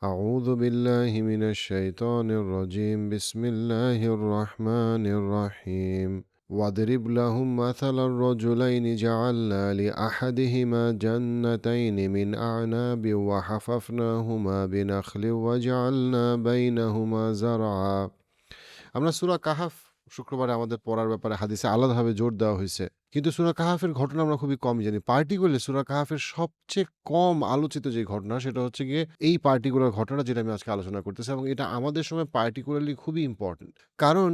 أعوذ بالله من الشيطان الرجيم بسم الله الرحمن الرحيم واضرب لهم مثل الرجلين جعلنا لأحدهما جنتين من أعناب وحففناهما بنخل وجعلنا بينهما زرعا আমরা সূরা কাহাফ শুক্রবারে আমাদের পড়ার ব্যাপারে হাদিসে আলাদাভাবে জোর দেওয়া হয়েছে। কিন্তু সূরা কাহাফের ঘটনা আমরা খুবই কমই জানি। পার্টিকুলারলি সূরা কাহাফের সবচেয়ে কম আলোচিত যে ঘটনা সেটা হচ্ছে গিয়ে এই পার্টিকুলার ঘটনাটা যেটা আমি আজকে আলোচনা করতেছি এবং এটা আমাদের সময় পার্টিকুলারলি খুবই ইম্পর্টেন্ট। কারণ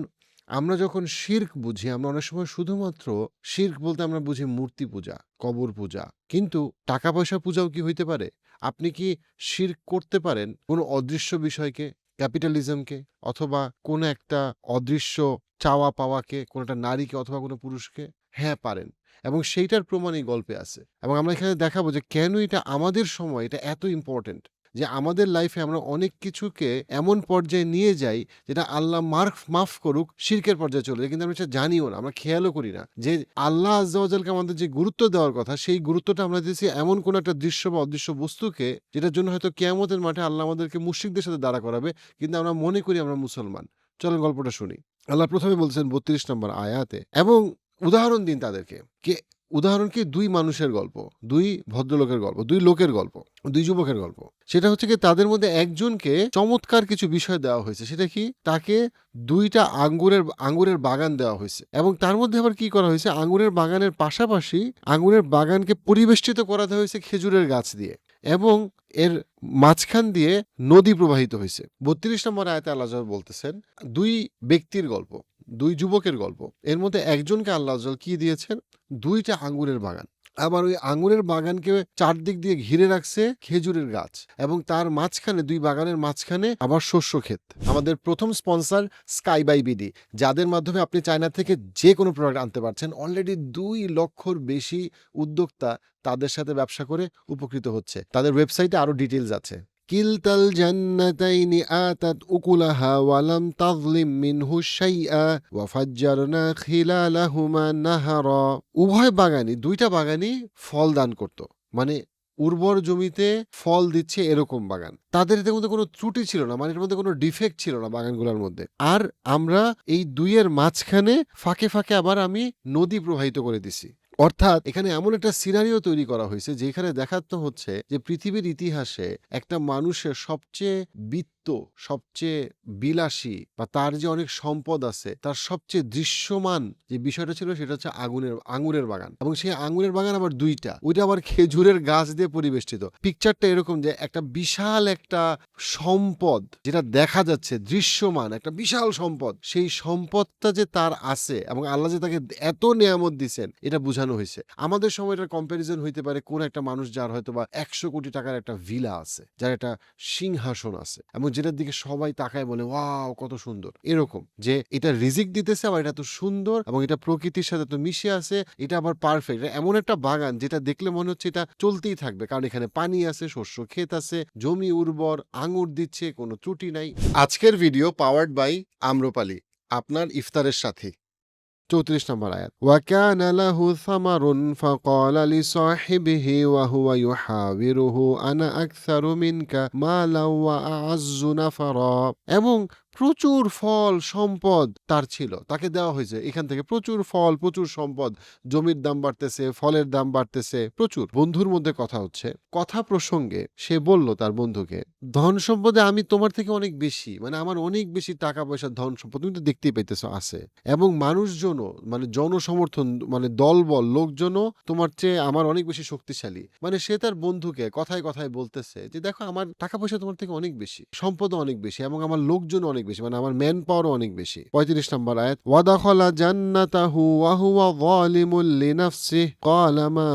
আমরা যখন শিরক বুঝি আমরা অনেক সময় শুধুমাত্র শিরক বলতে আমরা বুঝি মূর্তি পূজা, কবর পূজা। কিন্তু টাকা পয়সা পূজাও কি হইতে পারে? আপনি কি শিরক করতে পারেন কোনো অদৃশ্য বিষয়কে, ক্যাপিটালিজমকে অথবা কোনো একটা অদৃশ্য চাওয়া পাওয়াকে, কোনো একটা নারীকে অথবা কোনো পুরুষকে? হ্যাঁ, পারেন। এবং সেইটার প্রমাণ এই গল্পে আছে। এবং আমরা এখানে দেখাবো যে কেন এটা আমাদের সময় এটা এত ইম্পর্টেন্ট। যে আমাদের লাইফে আমরা অনেক কিছুকে এমন পর্যায়ে নিয়ে যাই যেটা আল্লাহ মাফ করুক শিরকের পর্যায়ে চলে যায়। কিন্তু আমরা সেটা জানিও না, আমরা খেয়ালও করি না। যে আল্লাহ আজ্জা ওয়া জালকে আমাদের যে গুরুত্ব দেওয়ার কথা সেই গুরুত্বটা আমরা দিয়েছি এমন কোনো একটা দৃশ্য বা অদৃশ্য বস্তুকে যেটার জন্য হয়তো কিয়ামতের মাঠে আল্লাহ আমাদেরকে মুশরিকদের সাথে দাঁড়া করাবে। কিন্তু আমরা মনে করি আমরা মুসলমান। চলেন গল্পটা শুনি। আল্লাহ ১ম এ বলছেন ৩২ নম্বর আয়াতে এবং উদাহরণ দিন তাদেরকে। উদাহরণ কি? ২ মানুষের গল্প, ২ ভদ্রলোকের গল্প, ২ লোকের গল্প, ২ যুবকের গল্প। সেটা হচ্ছে কি তাদের মধ্যে একজনকে চমৎকার কিছু বিষয় দেওয়া হয়েছে। সেটা কি? তাকে ২ টা আঙ্গুরের বাগান দেওয়া হয়েছে এবং তার মধ্যে আবার কি করা হয়েছে? আঙ্গুরের বাগানের পাশাপাশি আঙ্গুরের বাগানকে পরিবেষ্টিত করা হয়েছে খেজুরের গাছ দিয়ে এবং এর মাঝখান দিয়ে নদী প্রবাহিত হয়েছে। ৩২ নম্বর আয়াতে আল্লাহ বলতেছেন ২ ব্যক্তির গল্প, ২ যুবকের গল্প। এর মধ্যে একজনকে আল্লাহ কি দিয়েছেন? ২ টা আঙ্গুরের বাগান। আবার ওই আঙ্গুরের বাগানকে চারদিক দিয়ে ঘিরে রাখছে খেজুরের গাছ এবং তার মাঝখানে ২ বাগানের মাঝখানে আবার শস্য ক্ষেত। আমাদের প্রথম স্পন্সর স্কাই বাই বিডি, যাদের মাধ্যমে আপনি চায়না থেকে যে কোনো প্রোডাক্ট আনতে পারছেন। অলরেডি ২ লক্ষর বেশি উদ্যোক্তা তাদের সাথে ব্যবসা করে উপকৃত হচ্ছে। তাদের ওয়েবসাইটে আরো ডিটেইলস আছে। কিলতাল জান্নাতাইনি আতাত উকুলাহা ওয়ালাম তাযলিম মিনহু শাইআ ওয়া ফাজ্জারনা খিলালাহুমা নাহারা। উভয় বাগানই, ২ টা বাগানই ফল দান করত। মানে উর্বর জমিতে ফল দিচ্ছে এরকম বাগান। তাদের এর মধ্যে কোনো ত্রুটি ছিল না, মানে এর মধ্যে কোনো ডিফেক্ট ছিল না বাগানগুলোর মধ্যে। আর আমরা এই ২ এর মাঝখানে ফাঁকে, ফাঁকে আবার আমি নদী প্রবাহিত করে দিছি। অর্থাৎ এখানে এমন একটা সিনারিও তৈরি করা হয়েছে যেখানে দেখানো হচ্ছে যে পৃথিবীর ইতিহাসে একটা মানুষের সবচেয়ে সবচেয়ে বিলাসী বা তার যে অনেক সম্পদ আছে তার সবচেয়ে দৃশ্যমান যে বিষয়টা ছিল সেটা হচ্ছে আঙুরের বাগান এবং সেই আঙুরের বাগান আবার ২ টা, ওইটা আবার খেজুরের গাছ দিয়ে পরিবেষ্টিত। পিকচারটা এরকম যে একটা বিশাল একটা সম্পদ যেটা দেখা যাচ্ছে দৃশ্যমান একটা বিশাল সম্পদ, সেই সম্পদটা যে তার আছে এবং আল্লাহ যে তাকে এত নেয়ামত দিচ্ছেন এটা বোঝানো হয়েছে। আমাদের সময় এটার কম্পারিজন হইতে পারে কোন একটা মানুষ যার হয়তো বা ১০০ কোটি টাকার একটা ভিলা আছে, যার একটা সিংহাসন আছে এবং যেটার দিকে সবাই তাকায় বলে ওয়াও কত সুন্দর। এরকম যে এটা রিজিক দিতেছে আবার এটা তো সুন্দর এবং এটা প্রকৃতির সাথে তো মিশে আছে, এটা আবার পারফেক্ট। এমন একটা বাগান যেটা দেখলে মনে হচ্ছে এটা চলতেই থাকবে, কারণ এখানে পানি আছে, শস্য ক্ষেত আছে, জমি উর্বর, আঙুর দিচ্ছে, কোনো ত্রুটি নাই। আজকের ভিডিও পাওয়ার্ড বাই আম্রপালি, আপনার ইফতারের সাথী। ৩৪ নম্বর আয়াত। ওয়াকানা লাহু সামারুন ফাকালা লিসাহিবিহি ওয়া হুয়া ইউহাবিরুহু আনা আকসারু মিনকা মালাও ওয়া আ'আজ্জু নাফারা। এবং প্রচুর ফল সম্পদ তার ছিল, তাকে দেওয়া হয়েছে এখান থেকে প্রচুর ফল, প্রচুর সম্পদ, জমির দাম বাড়তেছে, ফলের দাম বাড়তেছে, প্রচুর। বন্ধুর মধ্যে কথা হচ্ছে, কথা প্রসঙ্গে সে বলল তার বন্ধুকে, ধন সম্পদে আমি তোমার থেকে অনেক বেশি, মানে আমার অনেক বেশি টাকা পয়সা ধন সম্পদ তুমি তো দেখতেই পাইতেছো আছে এবং মানুষজনও মানে জনসমর্থন মানে দলবল লোকজনও তোমার চেয়ে আমার অনেক বেশি শক্তিশালী। মানে সে তার বন্ধুকে কথায় কথায় বলতেছে যে দেখো আমার টাকা পয়সা তোমার থেকে অনেক বেশি, সম্পদও অনেক বেশি এবং আমার লোকজনও অনেক বেশি, মানে আমার ম্যান পাওয়ারও অনেক বেশি। ৩৫ নম্বর আয়াত। ওয়াদাখালা জান্নাতাহু ওয়া হুয়া যালিমুল লিনাফসিহি ক্বালা মা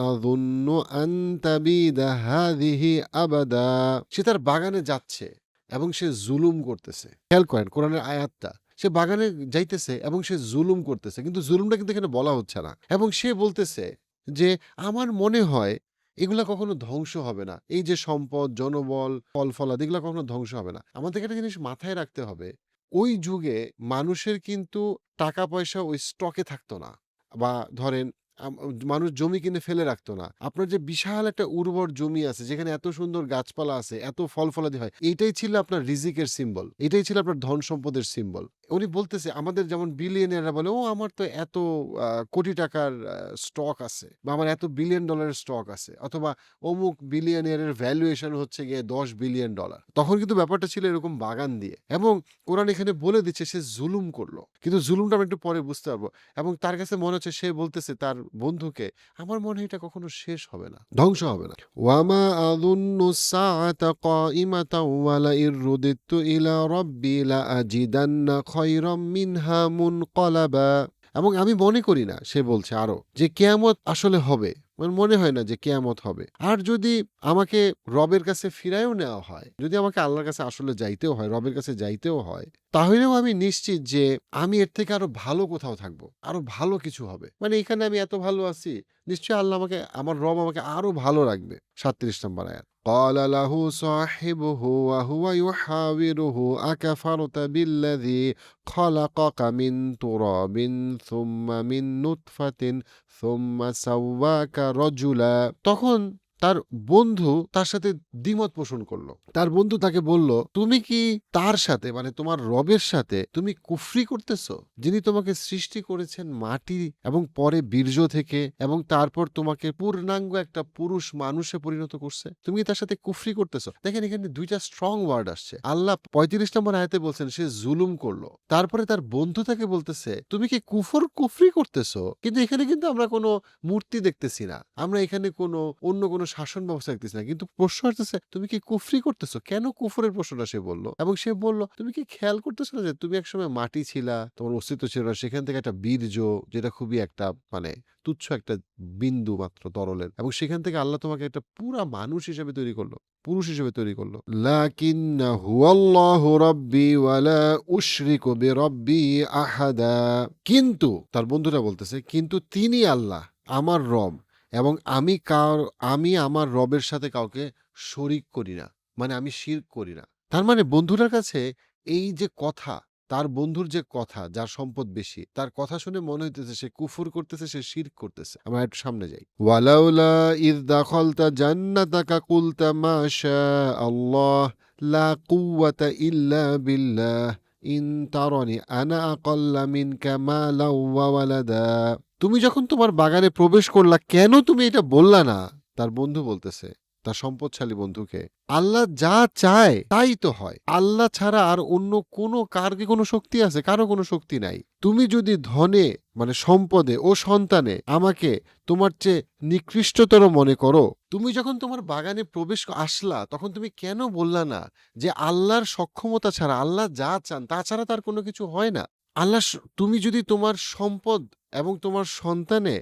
আযুন্নু আন তাবিদা হাযিহি আবাদা। সে তার বাগানে যাচ্ছে এবং সে জুলুম করতেছে। খেয়াল করেন কোরআনের আয়াতটা, সে বাগানে যাইতেছে এবং সে জুলুম করতেছে, কিন্তু জুলুমটা কিন্তু এখানে বলা হচ্ছে না। এবং সে বলতেছে যে আমার মনে হয় এগুলা কখনো ধ্বংস হবে না, এই যে সম্পদ, জনবল, ফল ফলাদি এগুলা কখনো ধ্বংস হবে না। আমাদেরকে একটা জিনিস মাথায় রাখতে হবে, ওই যুগে মানুষের কিন্তু টাকা পয়সা ওই স্টকে থাকতো না। বা ধরেন মানুষ জমি কিনে ফেলে রাখতো না। আপনার যে বিশাল একটা উর্বর জমি আছে, যেখানে এত সুন্দর গাছপালা আছে, এত ফল-ফলাদি হয়, এইটাই ছিল আপনার রিজিকের সিম্বল। এটাই ছিল আপনার ধন সম্পদের সিম্বল। উনি বলতেছে আমাদের যেমন বিলিয়নিয়াররা বলে, "ও আমার তো এত কোটি টাকার স্টক আছে বা আমার এত বিলিয়ন ডলারের স্টক আছে।" অথবা অমুক বিলিয়নিয়ারের ভ্যালুয়েশন হচ্ছে গিয়ে $10 বিলিয়ন। তখন কিন্তু ব্যাপারটা ছিল এরকম বাগান দিয়ে। এবং কোরআন এখানে বলে দিচ্ছে সে জুলুম করলো। কিন্তু জুলুমটা আমরা একটু পরে বুঝতে পারবো। এবং তার কাছে মনে হচ্ছে, সে বলতেছে তার বন্ধুকে, "আমার মনে হয় এটা কখনো শেষ হবে না, ধ্বংস হবে না।" ওয়ামা আযুন্নু السَّاعَةَ قَائِمَةً وَلَئِن رُّدِدتُّ إِلَىٰ رَبِّي لَأَجِدَنَّ خَيْرًا مِنْهَا مُنقَلَبًا। এবং আমি মনে করি না, সে বলছে আরো, যে কিয়ামত আসলে হবে। আমার মনে হয় না যে কিয়ামত হবে। আর যদি আমাকে রবের কাছে ফিরায়ও নেওয়া হয়, যদি আমাকে আল্লাহর কাছে আসলে যাইতেও হয়, রবের কাছে যাইতেও হয়, তাহলেও আমি নিশ্চিত যে আমি এর থেকে আরো ভালো কোথাও থাকবো। আরো ভালো কিছু হবে। মানে এখানে আমি এত ভালো আছি, নিশ্চয়ই আল্লাহ আমাকে, আমার রব আমাকে আরো ভালো রাখবে। 37 নম্বর আয়াত। قال له صاحبه وهو يحاوره أكفرت بالذي خلقك من تراب ثم من نطفة ثم سواك رجلا। তখন তার বন্ধু তার সাথে দ্বিমত পোষণ করলো। তার বন্ধু তাকে বলল, তুমি কি তার সাথে, মানে তোমার রবের সাথে তুমি কুফরি করতেছো, যিনি তোমাকে সৃষ্টি করেছেন মাটি এবং পরে বীর্য থেকে, এবং তারপর তোমাকে পূর্ণাঙ্গ একটা পুরুষ মানুষে পরিণত করছে, তুমি কি তার সাথে কুফরি করতেছো? দেখেন এখানে দুইটা স্ট্রং ওয়ার্ড আসছে। আল্লাহ 35 নম্বর আয়াতে বলছেন সে জুলুম করলো। তারপরে তার বন্ধু তাকে বলতেছে তুমি কি কুফরি করতেছো। কিন্তু এখানে কিন্তু আমরা কোনো মূর্তি দেখতেছি না, আমরা এখানে কোনো অন্য কোনো শাসন ব্যবস্থা দেখতেছি না, কিন্তু প্রশ্ন আসতেছে তুমি কি কুফরি করতেছো। কেন কুফরের প্রশ্নটা সে বলল, এবং সে বলল তুমি কি খেয়াল করতেছো না যে তুমি একসময় মাটি ছিলা, তোমার অস্তিত্ব ছিল না, সেখান থেকে একটা বীর্য, যেটা খুবই একটা মানে তুচ্ছ একটা বিন্দু মাত্র তরলের, এবং সেখান থেকে আল্লাহ তোমাকে একটা পুরা মানুষ হিসেবে তৈরি করলো, পুরুষ হিসেবে তৈরি করলো। লাকিন্না হুয়াল্লাহু রাব্বি ওয়ালা উশরিকু বিরাব্বি আহাদা। কিন্তু তার বন্ধুরা বলতেছে, কিন্তু তিনি আল্লাহ আমার রব, এবং আমি আমার রবের সাথে কাউকে শরিক করি না, মানে আমি শিরক করি না। তার মানে বন্ধুটার কাছে এই যে কথা, তার বন্ধুর যে কথা, যার সম্পদ বেশি, তার কথা শুনে মনে হইতেছে সে কুফর করতেছে, সে শিরক করতেছে। আমরা একটু সামনে যাই। ওয়ালাউলা ইয দাখালতা জান্নাতাকা কুলতা মা শা আল্লাহ লা কুওয়াতা ইল্লা বিল্লাহ ইন তারানি আনা আকাল্লা মিনকা মালাও ওয়া ওয়ালাদা। তুমি যখন তোমার বাগানে প্রবেশ করলা, কেন তুমি এটা বললা না? তার বন্ধু বলতেছে তার সম্পদশালী বন্ধুকে, আল্লাহ যা চায় তাই তো হয়। আল্লাহ ছাড়া আর অন্য কার কি কোনো শক্তি আছে? কারো কোনো শক্তি নাই। তুমি যদি ধনে, মানে সম্পদে ও সন্তানে আমাকে তোমার চেয়ে নিকৃষ্টতর মনে করো, তুমি যখন তোমার বাগানে প্রবেশ আসলা, তখন তুমি কেন বললা না যে আল্লাহর সক্ষমতা ছাড়া, আল্লাহ যা চান তাছাড়া তার কোনো কিছু হয় না। তুমি যদি তোমার সম্পদ এবং তোমার সন্তানে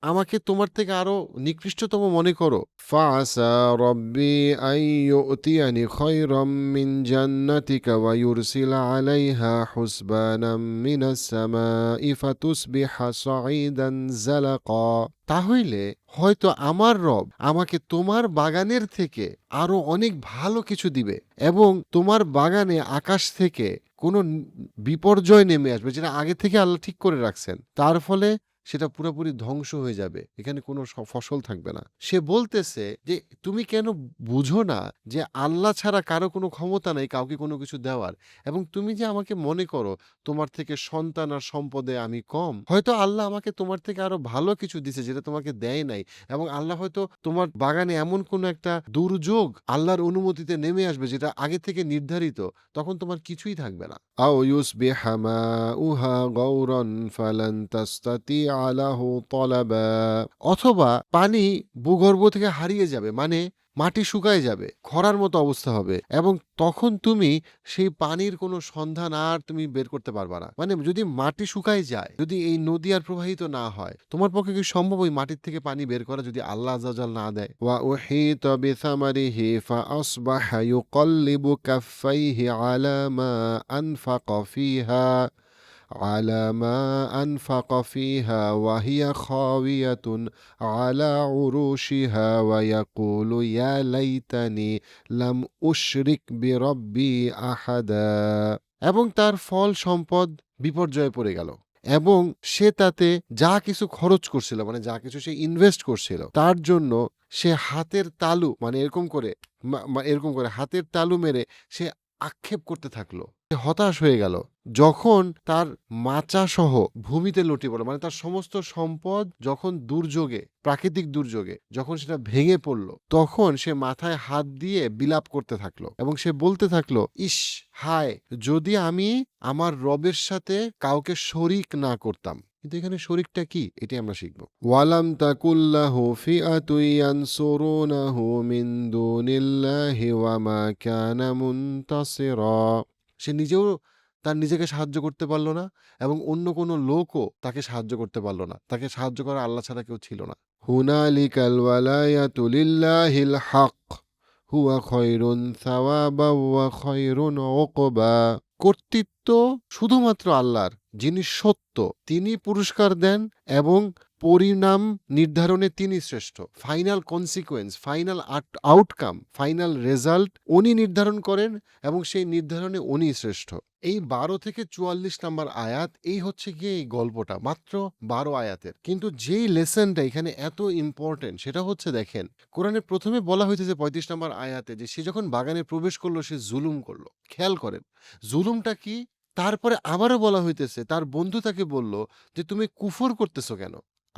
আমাকে তোমার থেকে আরো নিকৃষ্টতম মনে করো, ফাসা রব্বি আন ইউতিয়ানি খায়রাম মিন জান্নাতিকা ওয়া ইউরসিলা আলাইহা হুসবানাম মিনাস সামাই ফাতুসবিহা সাঈদান যালাকা। তাহলে হয়তো আমার রব আমাকে তোমার বাগানের থেকে আরো অনেক ভালো কিছু দিবে, এবং তোমার বাগানে আকাশ থেকে কোনো বিপর্যয় নেমে আসবে, যেটা আগে থেকে আল্লাহ ঠিক করে রাখছেন। তার ফলে সেটা পুরোপুরি ধ্বংস হয়ে যাবে, এখানে কোনো ফসল থাকবে না। সে বলতেছে যে তুমি কেন বুঝো না যে আল্লাহ ছাড়া কারো কোনো ক্ষমতা নাই কাউকে কোনো কিছু দেওয়ার, এবং তুমি যে আমাকে মনে করো তোমার থেকে সন্তান আর সম্পদে আমি কম, হয়তো আল্লাহ আমাকে তোমার থেকে আরো ভালো কিছু দিছে যেটা তোমাকে দেয় নাই, এবং আল্লাহ হয়তো তোমার বাগানে এমন কোনো একটা দুর্যোগ আল্লাহর অনুমতিতে নেমে আসবে যেটা আগে থেকে নির্ধারিত, তখন তোমার কিছুই থাকবে না। আও ইউসবিহা মাউহা গাওরান ফালান তাস্তাতিআ লাহু তালাবা। অথবা পানি ভূগর্ভ থেকে হারিয়ে যাবে, মানে মাটি শুকায় যাবে, খরার মতো অবস্থা হবে, এবং তখন তুমি সেই পানির কোনো সন্ধান আর তুমি বের করতে পারবা না। মানে যদি মাটি শুকায় যায়, যদি এই নদী আর প্রবাহিত না হয়, তোমার পক্ষে কি সম্ভব ওই মাটির থেকে পানি বের করা যদি আল্লাহ আযজা ওয়া জাল না দেয়? ওয়া উহিতা বিসামারিহি ফাআসবাহা ইউকাল্লিবু কাফাইহি আলা মা আনফাকা ফিহা على ما أنفق فيها وهي خاوية على عروشها ويقول يا ليتني لم أشرك بربي أحدا। এবং তার ফল সম্পদ বিপর্যয়ে পড়ে গেল, এবং সে তাতে যা কিছু খরচ করছিল, মানে যা কিছু সে ইনভেস্ট করছিল, তার জন্য সে হাতের তালু, মানে এরকম করে হাতের তালু মেরে সে আক্ষেপ করতে থাকলো। সে হতাশ হয়ে গেল যখন তার মাচা সহ ভূমিতে লুটিয়ে পড়ল, মানে তার সমস্ত সম্পদ যখন দুর্যোগে, প্রাকৃতিক দুর্যোগে যখন সেটা ভেঙে পড়ল, তখন সে মাথায় হাত দিয়ে বিলাপ করতে থাকলো এবং সে বলতে থাকলো, ইস, হায়, যদি আমি আমার রবের সাথে কাউকে শরিক না করতাম। কিন্তু এখানে শরিকটা কি, এটাই আমরা শিখব। ওয়ালাম তাকুল্লাহু ফিআতুন ইয়ানসুরুনাহু মিন দুনিল্লাহি ওয়া মা কানা মুনতাসিরা। সে নিজেও নিজেকে সাহায্য করতে পারল না এবং অন্য কোনো লোকও তাকে সাহায্য করতে পারল না। তাকে সাহায্য করার আল্লাহ ছাড়া কেউ ছিল না। হুনালিকাল ওয়ালায়াতু লিল্লাহিল হক হুয়া খায়রুন সাওয়াবা ওয়া খায়রুন উকবা। কর্তৃত্ব শুধুমাত্র আল্লাহর, যিনি সত্য, তিনি পুরস্কার দেন এবং পরিণাম নির্ধারণে তিনি শ্রেষ্ঠ। Final consequence, final outcome, final result উনি নির্ধারণ করেন এবং সেই নির্ধারণে উনি শ্রেষ্ঠ। এই 12 থেকে 44 নাম্বার আয়াত, এই হচ্ছে গিয়ে এই গল্পটা, মাত্র 12 আয়াতের। কিন্তু যেই লেসনটা এখানে এত ইম্পর্টেন্ট সেটা হচ্ছে, দেখেন কোরআনে প্রথমে বলা হয়েছে যে 35 নাম্বার আয়াতে, যে সে যখন বাগানে প্রবেশ করলো সে জুলুম করলো। খেয়াল করেন জুলুমটা কি। তারপরে আবারও বলা হইতেছে, তার বন্ধু তাকে বলল যে তুমি কুফর করতেছো কেন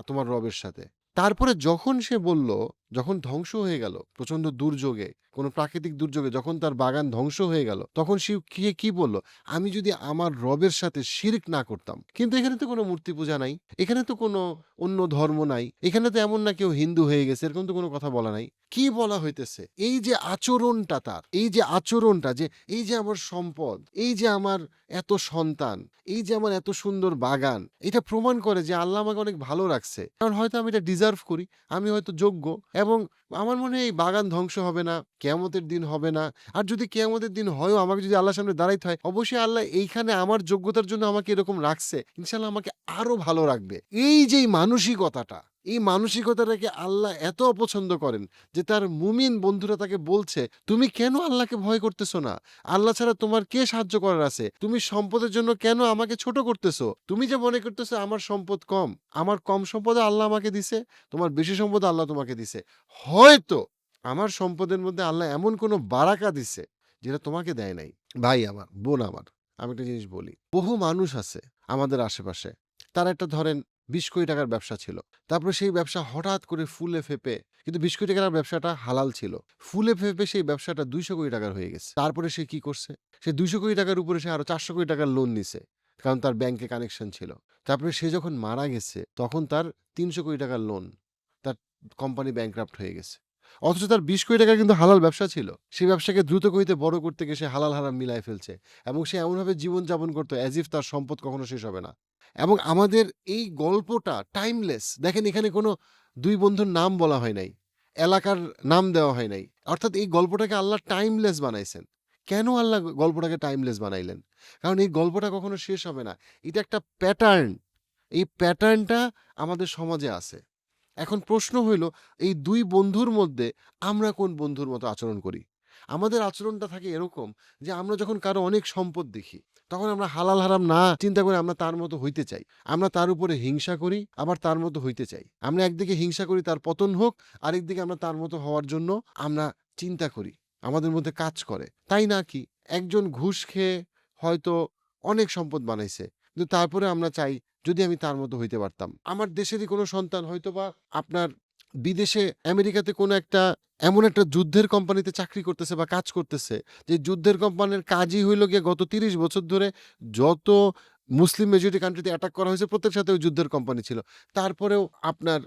তোমার রবের সাথে। তারপরে যখন সে বলল, যখন ধ্বংস হয়ে গেল প্রচন্ড দুর্যোগে, কোনো প্রাকৃতিক দুর্যোগে যখন তার বাগান ধ্বংস হয়ে গেল, তখন সে কি বলল, আমি যদি আমার রবের সাথে শিরক না করতাম। কিন্তু এখানে তো কোনো মূর্তি পূজা নাই, এখানে তো কোনো অন্য ধর্ম নাই, এখানে তো এমন না কেউ হিন্দু হয়ে গেছে, এরকম তো কোনো কথা বলা নাই। কি বলা হইতেছে, এই যে আচরণটা তার, এই যে আচরণটা, যে এই যে আমার সম্পদ, এই যে আমার এত সন্তান, এই যে আমার এত সুন্দর বাগান, এটা প্রমাণ করে যে আল্লাহ আমাকে অনেক ভালো রাখছে, কারণ হয়তো আমি এটা ডিজার্ভ করি, আমি হয়তো যোগ্য, এবং আমার মনে হয় এই বাগান ধ্বংস হবে না, কিয়ামতের দিন হবে না। আর যদি কিয়ামতের দিন হয়ও, আমাকে যদি আল্লাহর সামনে দাঁড়াইতে হয়, অবশ্যই আল্লাহ এইখানে আমার যোগ্যতার জন্য আমাকে এরকম রাখছে, ইনশাআল্লাহ আমাকে আরো ভালো রাখবে। এই যে মানসিকতাটা, এই মানসিকতাটাকে আল্লাহ এত অপছন্দ করেন যে তার মুমিন বন্ধুরা তাকে বলছে, তুমি কেন আল্লাহকে ভয় করতেছো না? আল্লাহ ছাড়া তোমার কে সাহায্য করার আছে? তুমি সম্পদের জন্য কেন আমাকে ছোট করতেছো? তুমি যে মনে করতেছো আমার সম্পদ কম, আমার কম সম্পদ আল্লাহ আমাকে দিছে, তোমার বেশি সম্পদ আল্লাহ তোমাকে দিছে। হয়তো আমার সম্পদের মধ্যে আল্লাহ এমন কোনো বারাকা দিছে যেটা তোমাকে দেয় নাই। ভাই আমার, বোন আমার, আমি একটা জিনিস বলি, বহু মানুষ আছে আমাদের আশেপাশে, তার একটা ধরেন 20 কোটি টাকার ব্যবসা ছিল, তারপরে সেই ব্যবসা হঠাৎ করে ফুলে ফেপে, কিন্তু 20 কোটি টাকার ব্যবসাটা হালাল ছিল, ফুলে ফেপে সেই ব্যবসাটা 200 কোটি টাকার হয়ে গেছে। তারপরে সে কি করছে, সে 200 কোটি টাকার উপরে সে আরো 400 কোটি টাকার লোন নিছে, কারণ তার ব্যাংকে কানেকশন ছিল। তারপরে সে যখন মারা গেছে তখন তার 300 কোটি টাকার লোন, তার কোম্পানি ব্যাংক্রাফট হয়ে গেছে। অথচ তার 20 কোটি টাকা কিন্তু হালাল ব্যবসা ছিল। সেই ব্যবসাকে দ্রুত গতিতে বড় করতে গিয়ে সে হালাল হারাম মিলায় ফেলছে এবং সে এমনভাবে জীবনযাপন করতো অ্যাজ ইফ তার সম্পদ কখনো শেষ হবে না। এবং আমাদের এই গল্পটা টাইমলেস। দেখেন এখানে কোনো 2 বন্ধুর নাম বলা হয় নাই, এলাকার নাম দেওয়া হয় নাই। অর্থাৎ এই গল্পটাকে আল্লাহ টাইমলেস বানাইছেন। কেন আল্লাহ গল্পটাকে টাইমলেস বানাইলেন? কারণ এই গল্পটা কখনো শেষ হবে না। এটা একটা প্যাটার্ন। এই প্যাটার্নটা আমাদের সমাজে আছে। এখন প্রশ্ন হইল, এই 2 বন্ধুর মধ্যে আমরা কোন বন্ধুর মতো আচরণ করি? আমাদের আচরণটা থাকে এরকম যে আমরা যখন কারো অনেক সম্পদ দেখি, তখন আমরা হালাল হারাম না চিন্তা করে আমরা তার মতো হইতে চাই। আমরা তার উপরে হিংসা করি, আবার তার মতো হইতে চাই। আমরা একদিকে হিংসা করি তার পতন হোক, আরেকদিকে আমরা তার মতো হওয়ার জন্য আমরা চিন্তা করি, আমাদের মধ্যে কাজ করে। তাই না কি? একজন ঘুষ খেয়ে হয়তো অনেক সম্পদ বানাইছে, কিন্তু তারপরে আমরা চাই যদি আমি তার মতো হইতে পারতাম। আমার দেশেরই কোনো সন্তান হয়তোবা আপনার বিদেশে আমেরিকাতে কোনো একটা এমন একটা যুদ্ধের কোম্পানিতে চাকরি করতেছে বা কাজ করতেছে, যে যুদ্ধের কোম্পানির কাজই হইল গিয়ে গত 30 বছর ধরে যত মুসলিম মেজরিটি কান্ট্রিতে অ্যাটাক করা হয়েছে প্রত্যেক সাথে ওই যুদ্ধের কোম্পানি ছিল। তারপরেও আপনার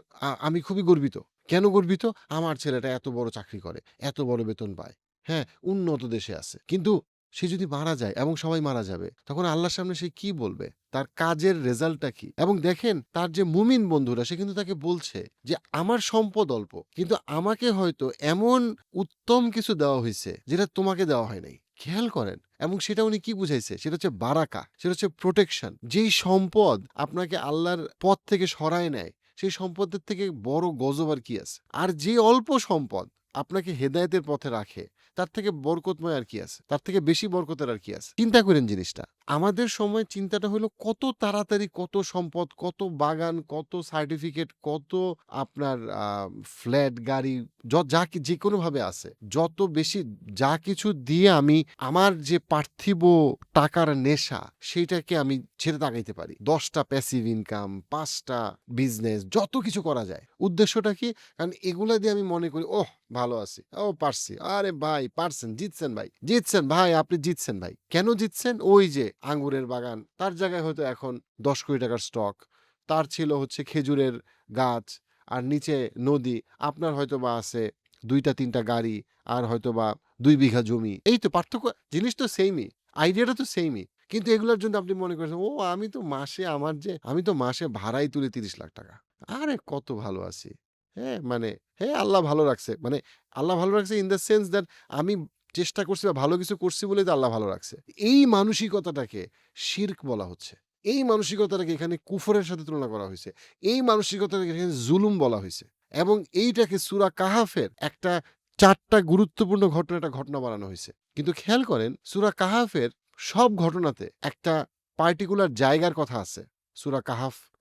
আমি খুবই গর্বিত। কেন গর্বিত? আমার ছেলেটা এত বড় চাকরি করে, এত বড় বেতন পায়। হ্যাঁ, উন্নত দেশে আছে। কিন্তু সে যদি মারা যায় এবং সবাই মারা যাবে, তখন আল্লাহর সামনে সে কি বলবে? তার কাজের রেজাল্টটা কি? এবং দেখেন তার যে মুমিন বন্ধুরা, সে কিন্তু তাকে বলছে যে আমার সম্পদ অল্প, কিন্তু আমাকে হয়তো এমন উত্তম কিছু দেওয়া হয়েছে যেটা তোমাকে দেওয়া হয় নাই। খেয়াল করেন। এবং সেটা উনি কি বুঝাইছে? সেটা হচ্ছে বারাকা, সেটা হচ্ছে প্রোটেকশন। যেই সম্পদ আপনাকে আল্লাহর পথ থেকে সরায় নেয়, সেই সম্পদের থেকে বড় গজব আর কি আছে? আর যে অল্প সম্পদ আপনাকে হেদায়েতের পথে রাখে, তার থেকে বরকতময় আর কি আছে? তার থেকে বেশি বরকতের আর কি আছে? চিন্তা করেন জিনিসটা। আমাদের সময় চিন্তাটা হলো কত তাড়াতাড়ি কত সম্পদ, কত বাগান, কত সার্টিফিকেট, কত আপনার ফ্ল্যাট, গাড়ি যেকোনোভাবে আছে। যত বেশি যা কিছু দিয়ে আমি আমার যে পার্থিব টাকার নেশা সেইটাকে আমি ছেড়ে তাকাইতে পারি। ১০ টা প্যাসিভ ইনকাম, ৫ টা বিজনেস যত কিছু করা যায়। উদ্দেশ্যটা কি? কারণ এগুলা দিয়ে আমি মনে করি ওহ! ভালো আছি। ও পারছি। আরে ভাই পারছেন, জিতছেন ভাই। জিতছেন ভাই, আপনি জিতছেন ভাই। কেন জিতছেন? ওই যে আঙ্গুরের বাগান, তার জায়গায় হয়তো এখন ৳১০,০০,০০,০০০ স্টক। তার ছিল হচ্ছে খেজুরের গাছ আর নিচে নদী। আপনার হয়তোবা আছে ২ টা ৩ টা গাড়ি আর হয়তোবা ২ বিঘা জমি। এই তো পার্থক্য, জিনিস তো সেইমই। আইডিয়াটা তো সেইমই। কিন্তু এগুলোর জন্য আপনি মনে করেছেন, ও আমি তো মাসে ভাড়াই তুলি ৳৩০,০০,০০০। আরে কত ভালো আছি। হ্যাঁ, মানে হ্যাঁ, আল্লাহ ভালো রাখছে। মানে আল্লাহ ভালো রাখছে ইন দ্য সেন্স দ্যাট আমি চেষ্টা করছি বা ভালো কিছু করছি বলেই তো আল্লাহ ভালো রাখছে। এই মানসিকতাটাকে শিরক বলা হচ্ছে। এই মানসিকতাটাকে এখানে কুফরের সাথে তুলনা করা হইছে। এই মানসিকতাটাকে এখানে জুলুম বলা হইছে। এবং এইটাকে সূরা কাহাফের একটা ৪ টা গুরুত্বপূর্ণ ঘটনা বানানো হইছে। কিন্তু খেয়াল করেন সূরা কাহাফের সব ঘটনাতে একটা পার্টিকুলার জায়গার কথা আছে। সূরা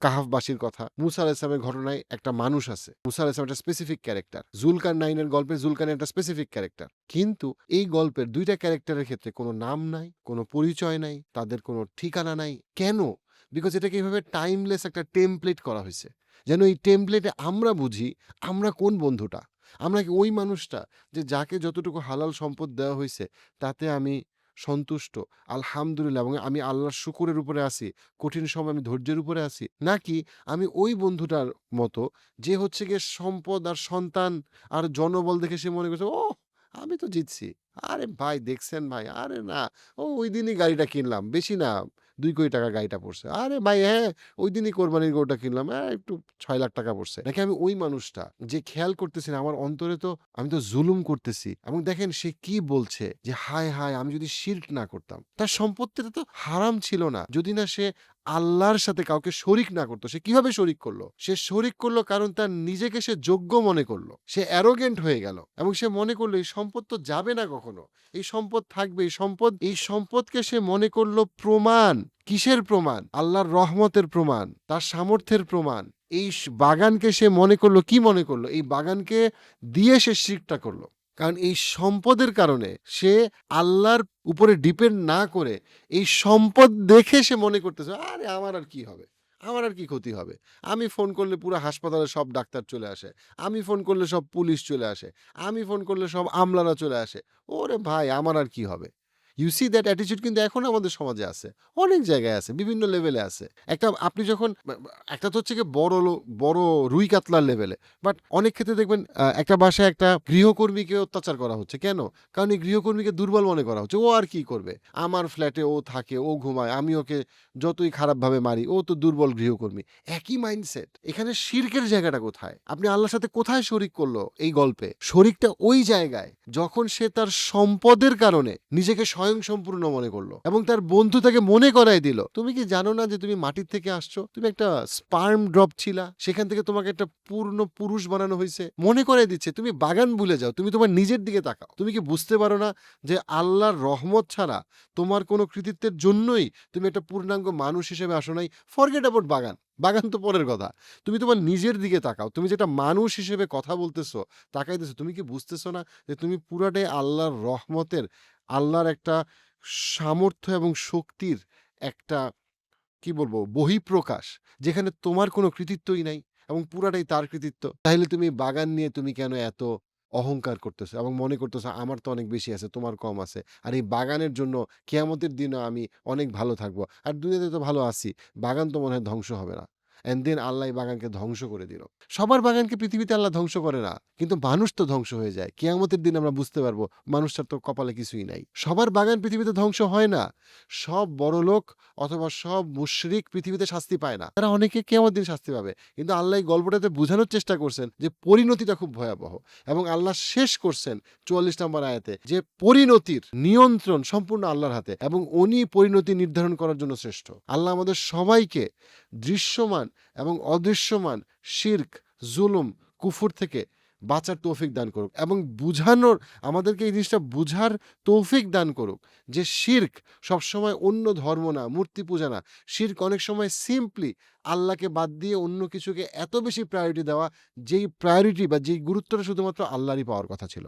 কাহাফবাসীর কথা। মুসা আলাইহিস সালামের ঘটনায় একটা মানুষ আছে। মুসা আলাইহিস সালাম একটা স্পেসিফিক ক্যারেক্টার। জুলকারনাইনের গল্পে জুলকারনাইন একটা স্পেসিফিক ক্যারেক্টার। কিন্তু এই গল্পের ২ টা ক্যারেক্টারের ক্ষেত্রে কোনো নাম নাই, কোনো পরিচয় নাই, তাদের কোনো ঠিকানা নাই। কেন? বিকজ এটাকে এভাবে টাইমলেস একটা টেমপ্লেট করা হইছে। যেন এই টেমপ্লেটে আমরা বুঝি আমরা কোন বন্ধুটা। আমরা কি ওই মানুষটা যে যাকে যতটুকু হালাল সম্পদ দেওয়া হইছে তাতে আমি সন্তুষ্ট, আলহামদুলিল্লাহ, এবং আমি আল্লাহর শুকরের উপরে আছি, কঠিন সময়ে আমি ধৈর্যের উপরে আছি? নাকি আমি ওই বন্ধুটার মতো যে হচ্ছে গিয়ে সম্পদ আর সন্তান আর জনবল দেখে সে মনে করছে, ওহ! আমি তো জিতছি। আরে ভাই দেখছেন ভাই, আরে না, ওইদিনই গাড়িটা কিনলাম। বেশি না, ৳২,০০,০০,০০০ গাড়িটা পড়ছে। আরে ভাই হ্যাঁ, ওইদিনই কোরবানির গরুটা কিনলাম। একটু ৳৬,০০,০০০ পড়ছে। নাকি আমি ওই মানুষটা যে খেয়াল করতেছি না আমার অন্তরে তো আমি তো জুলুম করতেছি। এবং দেখেন সে কি বলছে যে, হায়, হায়! আমি যদি শিরক না করতাম। তার সম্পত্তিটা তো হারাম ছিল না। যদি না সে আল্লাহর সাথে কাউকে শরিক না করত। সে কিভাবে শরিক করল? সে শরিক করল কারণ তার নিজেকে সে যোগ্য মনে করল। সে অ্যারোগেন্ট হয়ে গেল এবং সে মনে করল এই সম্পদ তো যাবে না কখনো। এই সম্পদ থাকবে। এই সম্পদকে সে মনে করল প্রমাণ। কিসের প্রমাণ? আল্লাহর রহমতের প্রমাণ, তার সামর্থ্যের প্রমাণ। এই বাগানকে সে মনে করল, কি মনে করল? এই বাগানকে দিয়ে সে শিরকটা করল। কারণ এই সম্পদের কারণে সে আল্লাহর উপরে ডিপেন্ড না করে এই সম্পদ দেখে সে মনে করতেছে, আরে আমার আর কি হবে? আমার আর কি ক্ষতি হবে? আমি ফোন করলে পুরা হাসপাতালে সব ডাক্তার চলে আসে। আমি ফোন করলে সব পুলিশ চলে আসে। আমি ফোন করলে সব আমলারা চলে আসে। ওরে ভাই আমার আর কি হবে? ইউ সি দ্যাট অ্যাটিটিউড কিন্তু এখনো আমাদের সমাজে আছে। অনেক জায়গায় আছে, বিভিন্ন লেভেলে আছে। আপনি যখন একটা তো হচ্ছে গিয়ে বড় রুই কাতলার লেভেলে। বাট অনেক ক্ষেত্রে দেখবেন একটা বাসায় একটা গৃহকর্মীকে অত্যাচার করা হচ্ছে। কেন? কারণ এই গৃহকর্মীকে দুর্বল মনে করা হচ্ছে। ও আর কি করবে? আমার ফ্ল্যাটে ও থাকে, ও ঘুমায়। আমি ওকে যতই খারাপভাবে মারি, ও তো দুর্বল গৃহকর্মী। একই মাইন্ডসেট। এখানে শিরকের জায়গাটা কোথায়? আপনি আল্লাহর সাথে কোথায় শরিক করলো এই গল্পে? শরিকটা ওই জায়গায় যখন সে তার সম্পদের কারণে নিজেকে স্বয়ংসম্পূর্ণ মনে করলো এবং তার বন্ধু তাকে মনে করাই দিল, তুমি কি জানো না যে তুমি মাটির থেকে আসছো? তুমি একটা স্পার্ম ড্রপ ছিলা। সেখান থেকে তোমাকে একটা পূর্ণ পুরুষ বানানো হয়েছে। মনে করাই দিচ্ছে তুমি বাগান ভুলে যাও। তুমি তোমার নিজের দিকে তাকাও। তুমি কি বুঝতে পারো না যে আল্লাহর রহমত ছাড়া তোমার কোনো কৃতিত্বের জন্যই তুমি একটা পূর্ণাঙ্গ মানুষ হিসেবে আসো নাই? ফরগেট অ্যাবাউট বাগান। বাগান তো পরের কথা। তুমি তোমার নিজের দিকে তাকাও। তুমি যেটা মানুষ হিসেবে কথা বলতেছো, তাকাইতেছো, তুমি কি বুঝতেছো না যে তুমি পুরাটাই আল্লাহর রহমতের, আল্লাহর একটা সামর্থ্য এবং শক্তির একটা কি বলবো বহিঃপ্রকাশ, যেখানে তোমার কোনো কৃতিত্বই নাই এবং পুরাটাই তার কৃতিত্ব। তাইলে তুমি বাগান নিয়ে তুমি কেন এত অহংকার করতেছো এবং মনে করতেছো আমার তো অনেক বেশি আছে, তোমার কম আছে। আর এই বাগানের জন্য কিয়ামতের দিনও আমি অনেক ভালো থাকবো। আর দুনিয়াতে তো ভালো আছি। বাগান তো মনে হয় ধ্বংস হবে না। অ্যান্ড দেন আল্লাহ এই বাগানকে ধ্বংস করে দিল। সবার বাগানকে পৃথিবীতে আল্লাহ ধ্বংস করে না। কিন্তু মানুষ তো ধ্বংস হয়ে যায়। কিয়ামতের দিন আমরা বুঝতে পারবো মানুষটার তো কপালে কিছুই নাই। সবার বাগান পৃথিবীতে ধ্বংস হয় না। সব বড়লোক অথবা সব মুশরিক পৃথিবীতে শাস্তি পায় না। তারা অনেকে কিয়ামতের দিন শাস্তি পাবে। কিন্তু আল্লাহ এই গল্পটাতে বোঝানোর চেষ্টা করছেন যে পরিণতিটা খুব ভয়াবহ। এবং আল্লাহ শেষ করছেন ৪৪ নম্বর আয়াতে যে পরিণতির নিয়ন্ত্রণ সম্পূর্ণ আল্লাহর হাতে এবং উনি পরিণতি নির্ধারণ করার জন্য শ্রেষ্ঠ। আল্লাহ আমাদের সবাইকে দৃশ্যমান এবং অদৃশ্যমান শিরক, জুলুম, কুফর থেকে বাঁচার তৌফিক দান করুক এবং বুঝানোর আমাদেরকে এই জিনিসটা বুঝার তৌফিক দান করুক যে শিরক সবসময় অন্য ধর্ম না, মূর্তি পূজা না। শিরক অনেক সময় সিম্পলি আল্লাহকে বাদ দিয়ে অন্য কিছুকে এত বেশি প্রায়োরিটি দেওয়া, যেই প্রায়োরিটি বা যেই গুরুত্বটা শুধুমাত্র আল্লাহরই পাওয়ার কথা ছিল।